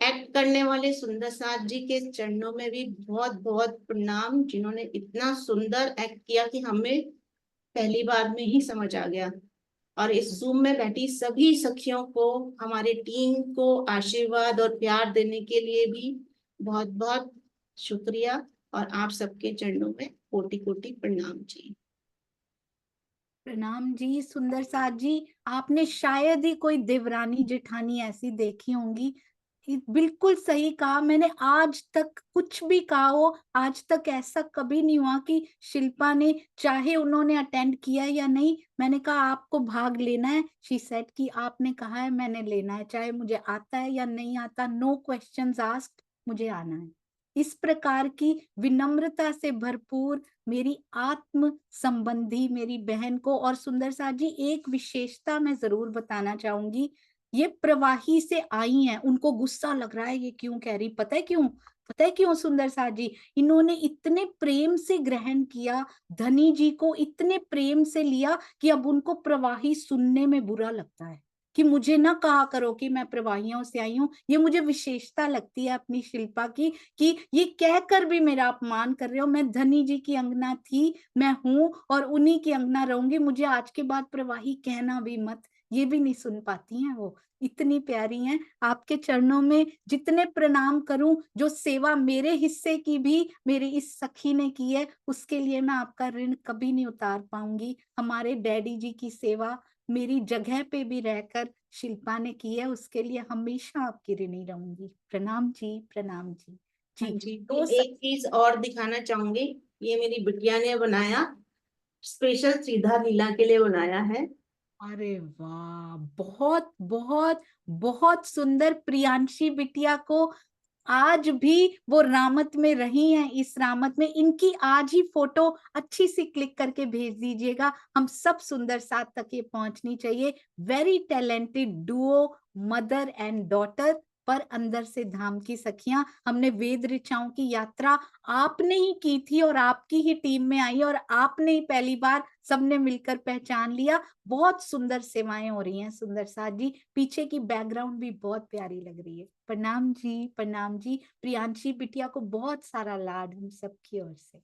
एक्ट करने वाले सुंदर साथ जी के चरणों में भी बहुत बहुत प्रणाम, जिन्होंने इतना सुंदर एक्ट किया कि हमें पहली बार में ही समझ आ गया। और इस जूम में बैठी सभी सखियों को, हमारी टीम को आशीर्वाद और प्यार देने के लिए भी बहुत बहुत शुक्रिया, और आप सबके चरणों में कोटि कोटि प्रणाम जी। प्रणाम जी सुंदर साथ जी। आपने शायद ही कोई देवरानी जेठानी ऐसी देखी होंगी। बिल्कुल सही कहा। मैंने आज तक कुछ भी कहा हो, आज तक ऐसा कभी नहीं हुआ कि शिल्पा ने, चाहे उन्होंने अटेंड किया या नहीं, मैंने कहा आपको भाग लेना है, शी सेड कि आपने कहा है मैंने लेना है, चाहे मुझे आता है या नहीं आता, नो क्वेश्चंस आस्क्ड, मुझे आना है। इस प्रकार की विनम्रता से भरपूर मेरी आत्म संबंधी मेरी बहन को। और सुंदर साथ जी, एक विशेषता मैं जरूर बताना चाहूंगी, ये प्रवाही से आई हैं, उनको गुस्सा लग रहा है ये क्यों कह रही, पता है क्यों? पता है क्यों सुंदर साथ जी? इन्होंने इतने प्रेम से ग्रहण किया, धनी जी को इतने प्रेम से लिया कि अब उनको प्रवाही सुनने में बुरा लगता है कि मुझे ना कहा करो कि मैं प्रवाहियों से आई हूँ। ये मुझे विशेषता लगती है अपनी शिल्पा की, कि ये कहकर भी मेरा अपमान कर रहे हो। मैं धनी जी की अंगना थी, मैं हूँ और उन्हीं की अंगना रहूंगी, मुझे आज के बाद प्रवाही कहना भी मत। ये भी नहीं सुन पाती हैं वो, इतनी प्यारी हैं। आपके चरणों में जितने प्रणाम करूं, जो सेवा मेरे हिस्से की भी मेरी इस सखी ने की है, उसके लिए मैं आपका ऋण कभी नहीं उतार पाऊंगी। हमारे डैडी जी की सेवा मेरी जगह पे भी रहकर शिल्पा ने की है, उसके लिए हमेशा आपकी ऋणी रहूंगी। प्रणाम जी, प्रणाम जी। हाँ जी, जी, तो एक चीज और दिखाना चाहूंगी। ये मेरी बिटिया ने बनाया, स्पेशल सीधा लीला के लिए बनाया है। अरे वाह, बहुत बहुत बहुत सुंदर। प्रियांशी बिटिया को आज भी वो रामत में रही हैं, इस रामत में इनकी आज ही फोटो अच्छी सी क्लिक करके भेज दीजिएगा। हम सब सुंदर साथ तक ये पहुंचनी चाहिए। Very talented Duo, mother and daughter, पर अंदर से धाम की सखियां। हमने वेद ऋचाओं की यात्रा आपने ही की थी और आपकी ही टीम में आई और आपने ही पहली बार सबने मिलकर पहचान लिया। बहुत सुंदर सेवाएं हो रही हैं सुंदर साथ जी, पीछे की बैकग्राउंड भी बहुत प्यारी लग रही है। प्रणाम जी, प्रणाम जी। प्रियांशी बिटिया को बहुत सारा लाड हम सबकी ओर से।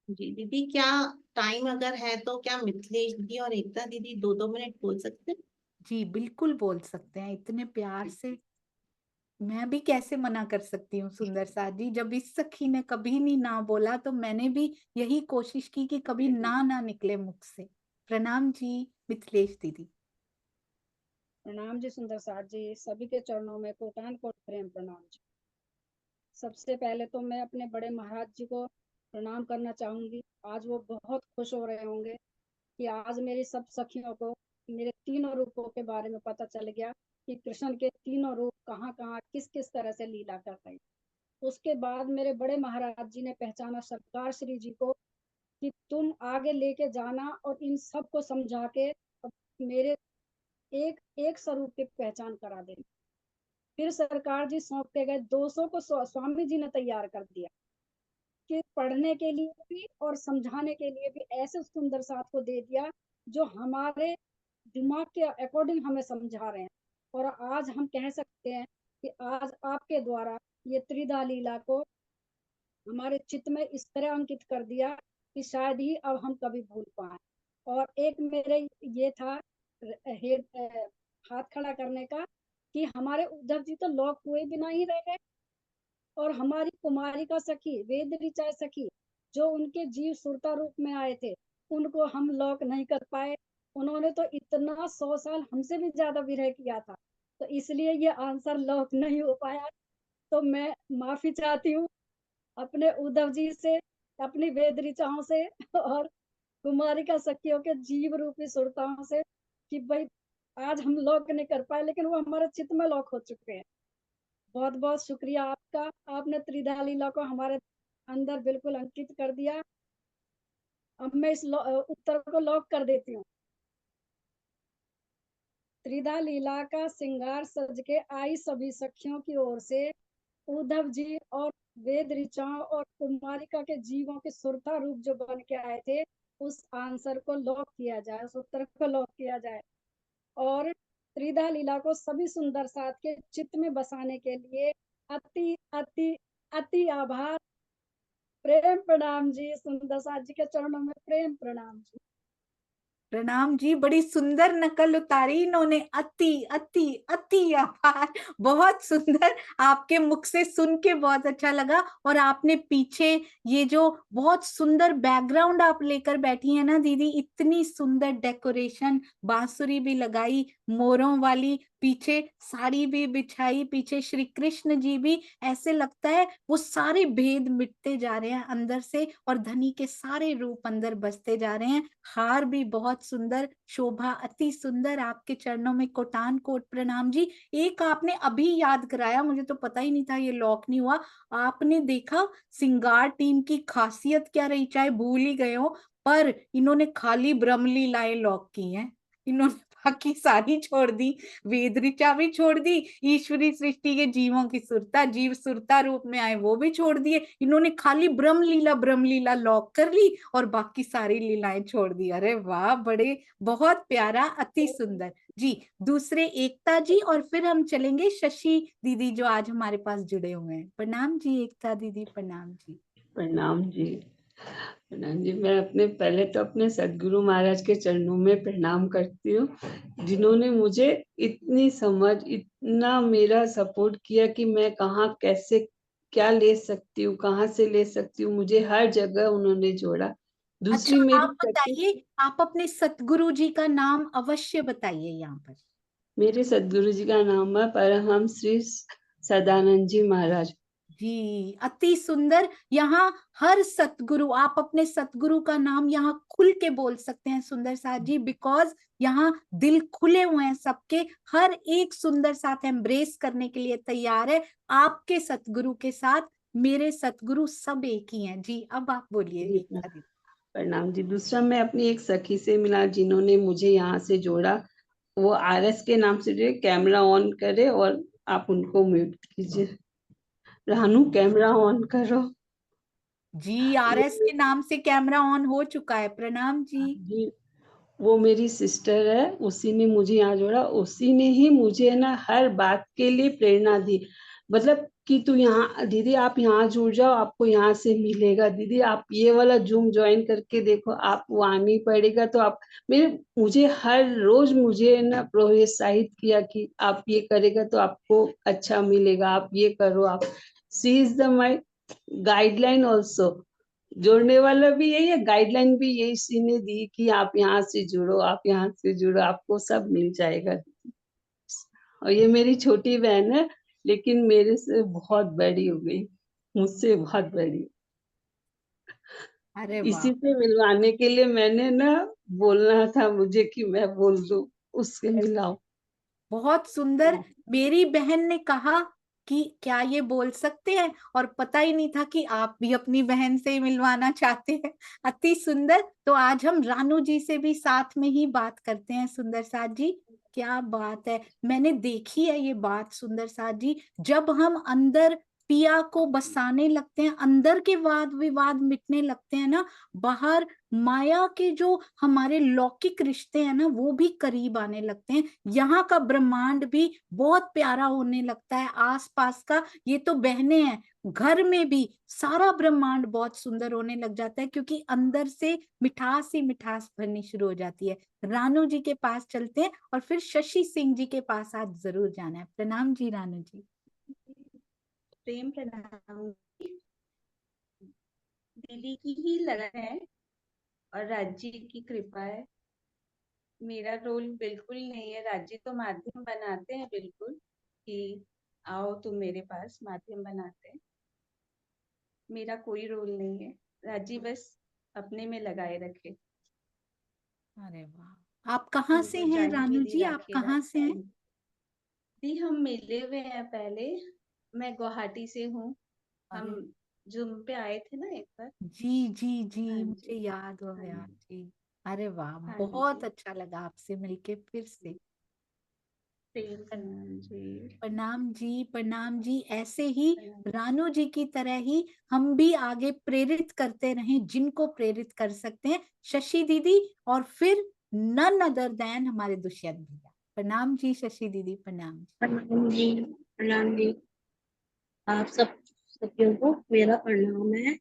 जी दीदी, क्या टाइम अगर है तो क्या मिथिलेश दीदी और एकता दीदी 2-2 मिनट बोल सकते हैं? जी बिल्कुल बोल सकते हैं, इतने प्यार से मैं भी कैसे मना कर सकती हूँ सुंदर साथ जी। जब इस सखी ने कभी नहीं ना बोला तो मैंने भी यही कोशिश की कि कभी ना ना निकले मुख से। प्रणाम जी मिथिलेश दीदी। प्रणाम जी सुंदर साथ जी, सभी के चरणों में कोटान कोट प्रेम प्रणाम जी। सबसे पहले तो मैं अपने बड़े महाराज जी को प्रणाम करना चाहूंगी। आज वो बहुत खुश हो रहे होंगे कि आज मेरी सब सखियों को मेरे तीनों रूपों के बारे में पता चल गया कि कृष्ण के तीनों रूप कहाँ कहाँ किस किस तरह से लीला कर रहे हैं। उसके बाद मेरे बड़े महाराज जी ने पहचाना सरकार श्री जी को कि तुम आगे लेके जाना और इन सब को समझा के मेरे एक एक स्वरूप की पहचान करा देना। फिर सरकार जी सौंप के गए 200 को स्वामी जी ने तैयार कर दिया कि पढ़ने के लिए भी और समझाने के लिए भी ऐसे सुंदर साथ को दे दिया जो हमारे दिमाग के अकॉर्डिंग हमें समझा रहे हैं। और आज हम कह सकते हैं कि आज आपके द्वारा ये त्रिधा लीला को हमारे चित्त में इस तरह अंकित कर दिया कि शायद ही अब हम कभी भूल पाए। और एक मेरे ये था हाथ खड़ा करने का कि हमारे उद्धव जी तो लॉक हुए बिना ही रह गए और हमारी कुमारी का सखी वेद ऋचा सखी जो उनके जीव सुरता रूप में आए थे उनको हम लॉक नहीं कर पाए। उन्होंने तो इतना 100 साल हमसे भी ज्यादा विरह किया था, तो इसलिए ये आंसर लॉक नहीं हो पाया। तो मैं माफी चाहती हूँ अपने उद्धव जी से, अपनी वेद ऋचाओं से और कुमारी का सखियों के जीव रूपी सुरताओं से कि भाई आज हम लॉक नहीं कर पाए लेकिन वो हमारे चित्त में लॉक हो चुके हैं। बहुत बहुत शुक्रिया आपका, आपने त्रिधा लीला को हमारे अंदर बिल्कुल अंकित कर दिया। अब मैं इस उत्तर को लॉक कर देती हूँ। त्रिधा लीला का श्रृंगार सज के आई सभी सखियों की ओर से उद्धव जी और वेद ऋचाओं और कुमारिका के जीवों के सुरता रूप जो बन के आए थे उस आंसर को लॉक किया जाए, उस उत्तर को लॉक किया जाए। और त्रिधा लीला को सभी सुंदर साथ के चित्त में बसाने के लिए अति अति अति आभार। प्रेम प्रणाम जी, सुंदर साथ जी के चरणों में प्रेम प्रणाम जी। प्रणाम जी, बड़ी सुंदर नकल उतारी इन्होंने। अति अति अति आभार, बहुत सुंदर। आपके मुख से सुन के बहुत अच्छा लगा। और आपने पीछे ये जो बहुत सुंदर बैकग्राउंड आप लेकर बैठी है ना दीदी, इतनी सुंदर डेकोरेशन, बांसुरी भी लगाई मोरों वाली, पीछे साड़ी भी बिछाई, पीछे श्री कृष्ण जी भी, ऐसे लगता है वो सारे भेद मिटते जा रहे हैं अंदर से और धनी के सारे रूप अंदर बसते जा रहे हैं। हार भी बहुत सुंदर, शोभा अति सुंदर। आपके चरणों में कोटान कोट प्रणाम जी। एक आपने अभी याद कराया, मुझे तो पता ही नहीं था ये लॉक नहीं हुआ। आपने देखा सिंगार टीम की खासियत क्या रही, चाहे भूल ही गए हो, पर इन्होंने खाली ब्रह्मलीलाएं लॉक की हैं। इन्होंने बाकी सारी छोड़ दी, वेद ऋचा भी छोड़ दी, ईश्वरी सृष्टि के जीवों की सुरता, जीव सुरता रूप में आए वो भी छोड़ दिए। इन्होंने खाली ब्रह्म लीला लॉक कर ली और बाकी सारी लीलाएं छोड़ दी। अरे वाह, बड़े बहुत प्यारा, अति सुंदर जी। दूसरे एकता जी, और फिर हम चलेंगे शशि दीदी जो आज हमारे पास जुड़े हुए हैं। प्रणाम जी एकता दीदी, प्रणाम जी। प्रणाम जी। प्रणाम जी। मैं अपने पहले तो अपने सदगुरु महाराज के चरणों में प्रणाम करती हूँ, जिन्होंने मुझे इतनी समझ, इतना मेरा सपोर्ट किया कि मैं कहाँ कैसे क्या ले सकती हूँ, कहाँ से ले सकती हूँ, मुझे हर जगह उन्होंने जोड़ा। दूसरी अच्छा, मेरी आप बताइए, आप अपने सतगुरु जी का नाम अवश्य बताइए यहाँ पर। मेरे सदगुरु जी का नाम है परमहंस श्री सदानंद जी महाराज जी, अति सुंदर। यहाँ हर सतगुरु, आप अपने सतगुरु का नाम यहाँ खुल के बोल सकते हैं सुंदर साथ जी, बिकॉज यहाँ दिल खुले हुए हैं सबके, हर एक सुंदर साथ एम्ब्रेस करने के लिए तैयार है। आपके सतगुरु के साथ मेरे सतगुरु सब एक ही हैं जी। अब आप बोलिए। प्रणाम जी। दूसरा मैं अपनी एक सखी से मिला, जिन्होंने मुझे यहाँ से जोड़ा। वो RS के नाम से जो कैमरा ऑन करे, और आप उनको म्यूट कीजिए। रानू कैमरा ऑन करो जी। RS के नाम से कैमरा ऑन हो चुका है। प्रणाम जी। वो मेरी सिस्टर है, उसी ने मुझे यहाँ जोड़ा, उसी ने ही मुझे ना हर बात के लिए प्रेरणा दी। मतलब कि तू यहाँ दीदी, आप यहाँ जुड़ जाओ, आपको यहाँ से मिलेगा। दीदी आप ये वाला जूम ज्वाइन करके देखो, आपको आनी पड़ेगा। तो आप मुझे हर रोज मुझे ना प्रोत्साहित किया कि आप ये करेगा तो आपको अच्छा मिलेगा, आप ये करो। आप see is the my guideline also. जोड़ने वाला भी यही है, गाइडलाइन भी यही सी ने दी कि आप यहाँ से जुड़ो, आप यहाँ से जुड़ो, आपको सब मिल जाएगा। और ये मेरी छोटी बहन है, लेकिन मेरे से बहुत बड़ी हो गई, मुझसे बहुत बड़ी। अरे इसी वाह, से मिलवाने के लिए मैंने ना बोलना था मुझे कि मैं बोल दूं, उससे मिलाओ। बहुत सुंदर। मेरी बहन ने कहा कि क्या ये बोल सकते हैं, और पता ही नहीं था कि आप भी अपनी बहन से मिलवाना चाहते हैं। अति सुंदर। तो आज हम रानू जी से भी साथ में ही बात करते हैं सुंदर साथ जी। क्या बात है, मैंने देखी है ये बात सुंदर साथ जी। जब हम अंदर पिया को बसाने लगते हैं, अंदर के वाद विवाद मिटने लगते हैं ना, बाहर माया के जो हमारे लौकिक रिश्ते हैं ना वो भी करीब आने लगते हैं। यहाँ का ब्रह्मांड भी बहुत प्यारा होने लगता है, आसपास का। ये तो बहनें हैं, घर में भी सारा ब्रह्मांड बहुत सुंदर होने लग जाता है, क्योंकि अंदर से मिठास ही मिठास भरनी शुरू हो जाती है। रानू जी के पास चलते हैं, और फिर शशि सिंह जी के पास आज जरूर जाना है। प्रणाम जी रानू जी। प्रेम प्रणाम। दीदी की ही लगन है और राज्य की कृपा है। मेरा रोल बिल्कुल नहीं है, राज्य तो माध्यम बनाते हैं बिल्कुल कि आओ तुम मेरे पास, माध्यम बनाते हैं। मेरा कोई रोल नहीं है, राज्य बस अपने में लगाए रखे। अरे वाह, आप कहाँ से हैं रानू जी, आप कहाँ से हैं? दी हम मिले हुए हैं पहले, मैं गुवाहाटी से हूँ। हम जूम पे आए थे ना एक बार। जी जी जी, मुझे याद हो गया जी। अरे वाह, बहुत अच्छा लगा आपसे मिलके फिर से। प्रणाम जी। प्रणाम जी, प्रणाम जी। ऐसे ही रानू जी की तरह ही हम भी आगे प्रेरित करते रहें जिनको प्रेरित कर सकते हैं, शशि दीदी और फिर नन अदर देन हमारे दुष्यंत भैया। प्रणाम जी शशि दीदी, प्रणाम जी। प्रणाम जी। प्रणाम जी। आप सब सखियों को मेरा प्रणाम है।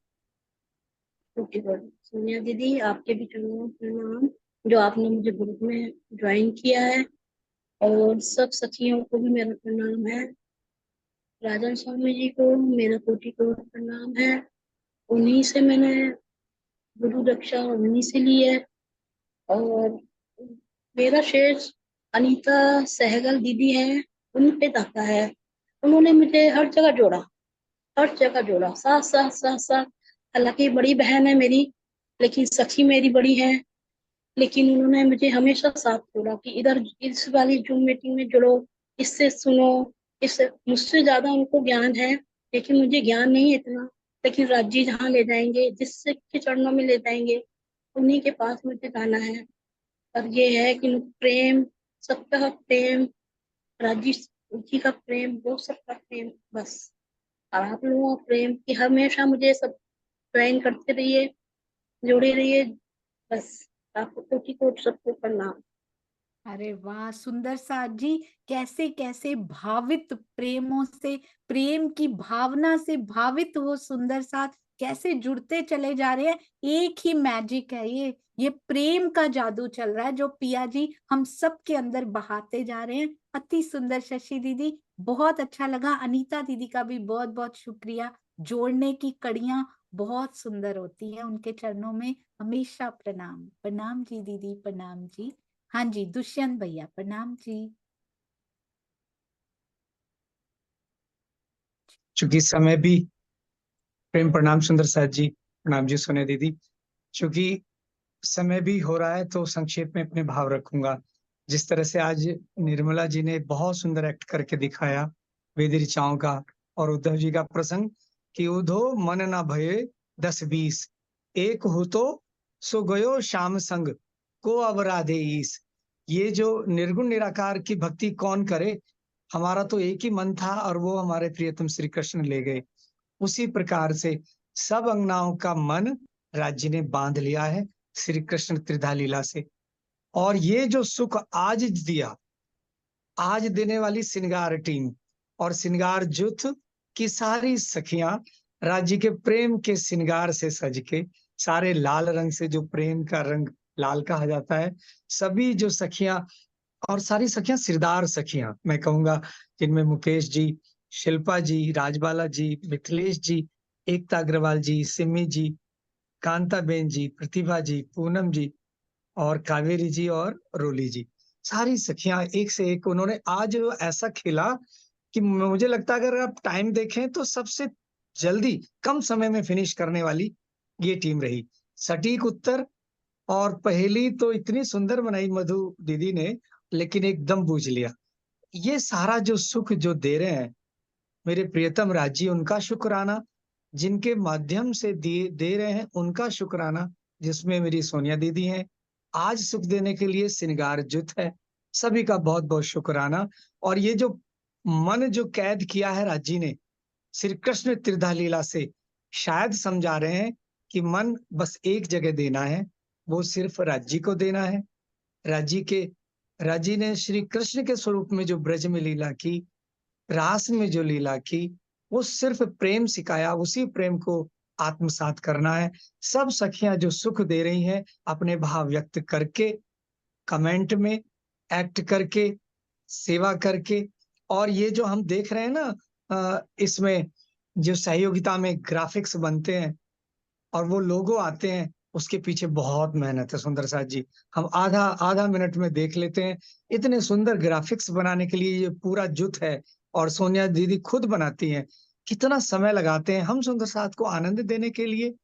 सोनिया दीदी आपके भी प्रणाम, जो आपने मुझे ग्रुप में ज्वाइन किया है। और सब सखियों को भी मेरा प्रणाम है। राजन स्वामी जी को मेरा कोटि कोटि प्रणाम है। उन्हीं से मैंने गुरु रक्षा उन्हीं से ली है। और मेरा शेष अनीता सहगल दीदी हैं, उन पे ताका है। उन्होंने मुझे हर जगह जोड़ा, हर जगह जोड़ा, साथ साथ साथ साथ। हालांकि बड़ी बहन है मेरी, लेकिन सखी मेरी बड़ी है, लेकिन उन्होंने मुझे हमेशा साथ जोड़ा कि इधर इस वाली जूम मीटिंग में जुड़ो, इससे सुनो। इससे मुझसे ज्यादा उनको ज्ञान है, लेकिन मुझे ज्ञान नहीं है इतना। लेकिन राज्य जहाँ ले जाएंगे, जिससे के चरणों में ले जाएंगे, उन्हीं के पास मुझे जाना है। और ये है कि प्रेम, सबका प्रेम, राजी जी का प्रेम, वो सबका प्रेम, बस। और आप लोगों का प्रेम कि हमेशा मुझे सब ट्रेन करते रहिए, जुड़े रहिए, बस। आपको कोटि कोटि सबको प्रणाम। अरे वाह सुंदर साथ जी, कैसे कैसे भावित प्रेमों से, प्रेम की भावना से भावित वो सुंदर साथ कैसे जुड़ते चले जा रहे हैं। एक ही मैजिक है ये प्रेम का जादू चल रहा है जो पिया जी हम सब के अंदर बहाते जा रहे हैं। अति सुंदर शशि दीदी, बहुत अच्छा लगा। अनीता दीदी का भी बहुत बहुत शुक्रिया। जोड़ने की कड़ियां बहुत सुंदर होती हैं, उनके चरणों में हमेशा प्रणाम। प्रणाम जी दीदी, प्रणाम जी। हाँ जी दुष्यंत भैया, प्रणाम जी। चूंकि समय भी, प्रेम प्रणाम सुंदर साथ जी, प्रणाम जी सोनिया दीदी। चूंकि समय भी हो रहा है तो संक्षेप में अपने भाव रखूंगा। जिस तरह से आज निर्मला जी ने बहुत सुंदर एक्ट करके दिखाया वेद ऋचाओं का, और उद्धव जी का प्रसंग कि उधो मन ना भये 10-20, एक हो तो सो गयो श्याम संग को अवराधे ईस। ये जो निर्गुण निराकार की भक्ति कौन करे, हमारा तो एक ही मन था और वो हमारे प्रियतम श्री कृष्ण ले गए। उसी प्रकार से सब अंगनाओं का मन राज्य ने बांध लिया है श्री कृष्ण त्रिधा लीला से। और ये जो सुख आज दिया, आज देने वाली श्रृंगार टीम और श्रृंगार जुथ की सारी सखियां राज्य के प्रेम के श्रृंगार से सज के, सारे लाल रंग से, जो प्रेम का रंग लाल कहा जाता है, सभी जो सखियां, और सारी सखियां सिरदार सखियां मैं कहूंगा, जिनमें मुकेश जी, शिल्पा जी, राजबाला जी, मिथिलेश जी, एकता अग्रवाल जी, सिमी जी, कांताबेन जी, प्रतिभा जी, पूनम जी, और कावेरी जी और रोली जी, सारी सखियां एक से एक उन्होंने आज ऐसा खेला कि मुझे लगता है अगर आप टाइम देखें तो सबसे जल्दी कम समय में फिनिश करने वाली ये टीम रही। सटीक उत्तर और पहेली तो इतनी सुंदर बनाई मधु दीदी ने, लेकिन एकदम बूझ लिया। ये सारा जो सुख जो दे रहे हैं मेरे प्रियतम राज्य, उनका शुक्राना, जिनके माध्यम से दे रहे हैं उनका शुक्राना, जिसमें मेरी सोनिया दीदी हैं, आज सुख देने के लिए श्रृंगार जुट है, सभी का बहुत बहुत शुक्राना। और ये जो मन जो कैद किया है राज्य ने श्री कृष्ण त्रिधा लीला से, शायद समझा रहे हैं कि मन बस एक जगह देना है, वो सिर्फ राज्य को देना है। राज्य ने श्री कृष्ण के स्वरूप में जो ब्रज में लीला की, रास में जो लीला की, वो सिर्फ प्रेम सिखाया, उसी प्रेम को आत्मसात करना है। सब सखियां जो सुख दे रही हैं अपने भाव व्यक्त करके, कमेंट में एक्ट करके, सेवा करके, और ये जो हम देख रहे हैं ना, इसमें जो सहयोगिता में ग्राफिक्स बनते हैं और वो लोगो आते हैं, उसके पीछे बहुत मेहनत है सुंदर साथ जी। हम आधा मिनट में देख लेते हैं। इतने सुंदर ग्राफिक्स बनाने के लिए ये पूरा जुट है, और सोनिया दीदी खुद बनाती हैं। कितना समय लगाते हैं हम सुंदर साथ को आनंद देने के लिए।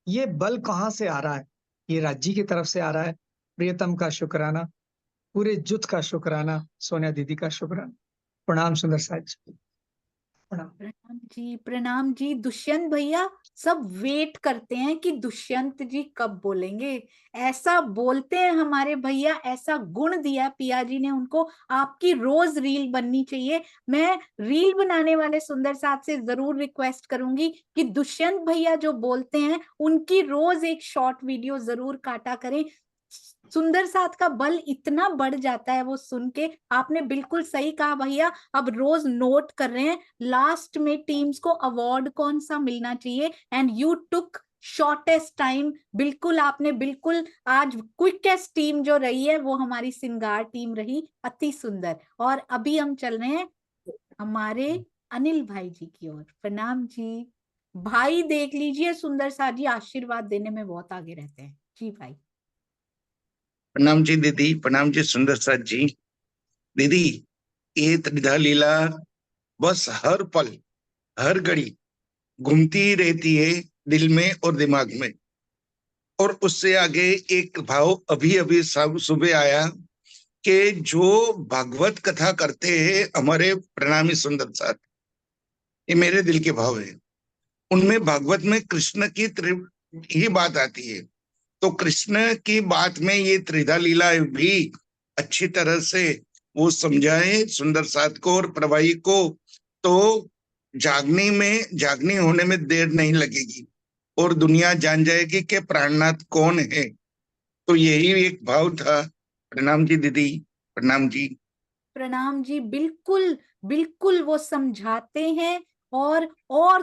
ये बल कहाँ से आ रहा है? ये राज्य की तरफ से आ रहा है। प्रियतम का शुक्राना, पूरे जुट का शुक्राना, सोनिया दीदी का शुक्राना। प्रणाम सुंदर साथ जी, प्रणाम। प्रणाम जी। दुष्यंत भैया, सब वेट करते हैं कि दुष्यंत जी कब बोलेंगे। ऐसा बोलते हैं हमारे भैया, ऐसा गुण दिया पिया जी ने उनको। आपकी रोज रील बननी चाहिए। मैं रील बनाने वाले सुंदर साथ से जरूर रिक्वेस्ट करूंगी कि दुष्यंत भैया जो बोलते हैं उनकी रोज एक शॉर्ट वीडियो जरूर काटा करें। सुंदर साथ का बल इतना बढ़ जाता है वो सुन के। आपने बिल्कुल सही कहा भैया। अब रोज नोट कर रहे हैं लास्ट में टीम्स को अवार्ड कौन सा मिलना चाहिए, and you took shortest time. बिल्कुल आपने बिल्कुल आज क्विकेस्ट टीम जो रही है वो हमारी सिंगार टीम रही। अति सुंदर। और अभी हम चल रहे हैं हमारे अनिल भाई जी की ओर। प्रणाम जी भाई। देख लीजिए सुंदर साथ जी आशीर्वाद देने में बहुत आगे रहते हैं जी भाई। प्रणाम जी दीदी, प्रणाम जी सुंदर साथ जी। दीदी, ये त्रिधा लीला बस हर पल हर घड़ी घूमती रहती है दिल में और दिमाग में। और उससे आगे एक भाव अभी अभी सुबह आया कि जो भागवत कथा करते हैं हमारे प्रणामी सुंदर साथ, ये मेरे दिल के भाव है। उनमें भागवत में कृष्ण की ही बात आती है। तो कृष्ण की बात में ये त्रिधा लीला भी अच्छी तरह से वो समझाए सुंदर साथ को और प्रभाई को, तो जागनी होने में देर नहीं लगेगी और दुनिया जान जाएगी कि प्राणनाथ कौन है। तो यही एक भाव था। प्रणाम जी दीदी, प्रणाम जी। प्रणाम जी। बिल्कुल बिल्कुल वो समझाते हैं और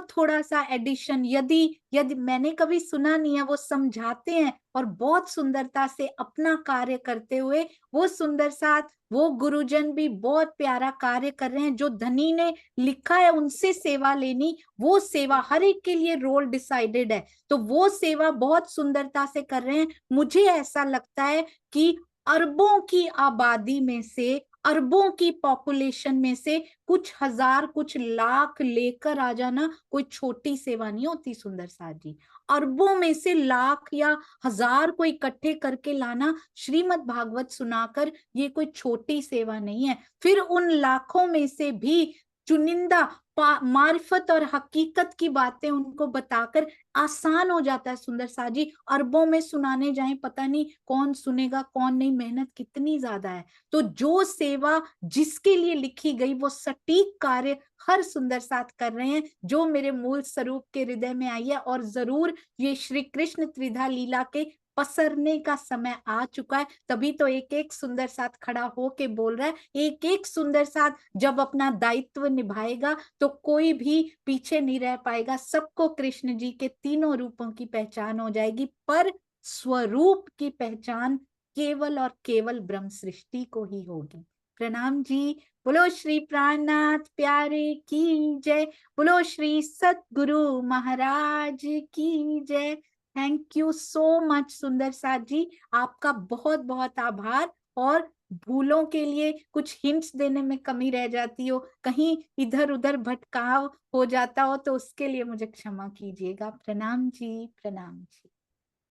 थोड़ा सा एडिशन, यदि मैंने कभी सुना नहीं है, वो समझाते हैं और बहुत सुंदरता से अपना कार्य करते हुए वो सुंदर साथ, वो गुरुजन भी बहुत प्यारा कार्य कर रहे हैं। जो धनी ने लिखा है उनसे सेवा लेनी, वो सेवा हर एक के लिए रोल डिसाइडेड है, तो वो सेवा बहुत सुंदरता से कर रहे हैं। मुझे ऐसा लगता है कि अरबों की आबादी में से, अरबों की पॉपुलेशन में से कुछ हजार कुछ लाख लेकर आ जाना कोई छोटी सेवा नहीं होती सुंदर साथ जी। अरबों में से लाख या हजार को इकट्ठे करके लाना, श्रीमद् भागवत सुनाकर, ये कोई छोटी सेवा नहीं है। फिर उन लाखों में से भी चुनिंदा मार्फत और हकीकत की बातें उनको बताकर आसान हो जाता है सुंदर साथ जी। अरबों में सुनाने जाएं, पता नहीं कौन सुनेगा कौन नहीं, मेहनत कितनी ज्यादा है। तो जो सेवा जिसके लिए लिखी गई वो सटीक कार्य हर सुंदर साथ कर रहे हैं, जो मेरे मूल स्वरूप के हृदय में आई है। और जरूर ये श्री कृष्ण त्रिधा लीला के पसरने का समय आ चुका है, तभी तो एक एक सुंदर साथ खड़ा होके बोल रहा है। एक एक सुंदर साथ जब अपना दायित्व निभाएगा तो कोई भी पीछे नहीं रह पाएगा। सबको कृष्ण जी के तीनों रूपों की पहचान हो जाएगी, पर स्वरूप की पहचान केवल और केवल ब्रह्म सृष्टि को ही होगी। प्रणाम जी। बोलो श्री प्राणनाथ प्यारे की जय, बोलो श्री सतगुरु महाराज की जय। थैंक यू सो मच सुंदर साथ जी, आपका बहुत बहुत आभार। और भूलों के लिए कुछ हिंट्स देने में कमी रह जाती हो, कहीं इधर उधर भटकाव हो जाता हो, तो उसके लिए मुझे क्षमा कीजिएगा। प्रणाम जी, प्रणाम जी।